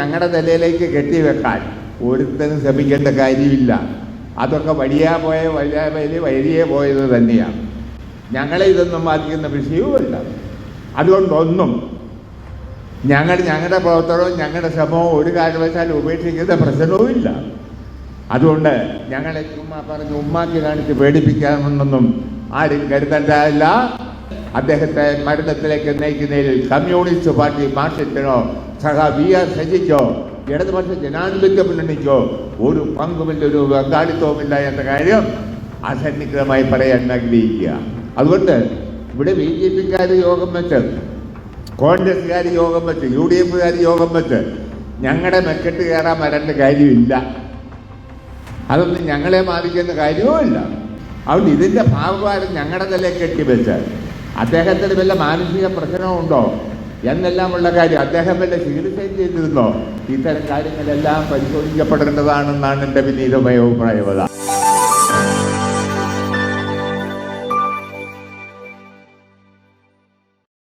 ഞങ്ങളുടെ നിലയിലേക്ക് കെട്ടിവെക്കാൻ ഒരുത്തനും ശ്രമിക്കേണ്ട കാര്യമില്ല. അതൊക്കെ വഴിയേ പോയത് തന്നെയാണ്. ഞങ്ങളെ ഇതൊന്നും ബാധിക്കുന്ന വിഷയവുമല്ല. അതുകൊണ്ടൊന്നും ഞങ്ങളുടെ പ്രവർത്തനവും ഞങ്ങളുടെ ശ്രമവും ഒരു കാരണവശാലും ഉപേക്ഷിക്കുന്ന പ്രശ്നവുമില്ല. അതുകൊണ്ട് ഞങ്ങളെ ചുമ്മാ പറഞ്ഞ് ഉമ്മാക്കി കാണിച്ച് പേടിപ്പിക്കാമെന്നൊന്നും ആരും കരുതേണ്ടതല്ല. അദ്ദേഹത്തെ മരണത്തിലേക്ക് നയിക്കുന്നതിൽ കമ്മ്യൂണിസ്റ്റ് പാർട്ടി മാർക്സിസ്റ്റിനോ വി.ആർ. ശശിക്കോ ഇടതുപക്ഷ ജനാധിപത്യ മുന്നണിക്കോ ഒരു പങ്കുമില്ല, ഒരു പങ്കാളിത്തവുമില്ല എന്ന കാര്യം അസന്നിഗ്ധമായി പറയാൻ ആഗ്രഹിക്കുക. അതുകൊണ്ട് ഇവിടെ ബി.ജെ.പിക്കാർ യോഗം വെച്ച്, കോൺഗ്രസ്സുകാർ യോഗം വെച്ച്, UDF-കാർ യോഗം വെച്ച് ഞങ്ങളുടെ മെക്കെട്ട് കയറാൻ വരേണ്ട കാര്യമില്ല. അതൊന്നും ഞങ്ങളെ ബാധിക്കുന്ന കാര്യവുമില്ല. അതുകൊണ്ട് ഇതിൻ്റെ ഭാഗവാരം ഞങ്ങളുടെ തലയിൽ കെട്ടിവെച്ച് അദ്ദേഹത്തിന് വല്ല മാനസിക പ്രശ്നമുണ്ടോ എന്നെല്ലാമുള്ള കാര്യം, അദ്ദേഹം വല്ല ചികിത്സയും ചെയ്തിരുന്നോ, ഇത്തരം കാര്യങ്ങളെല്ലാം പരിശോധിക്കപ്പെടേണ്ടതാണെന്നാണ് എൻ്റെ വിനീതമായ അഭിപ്രായം.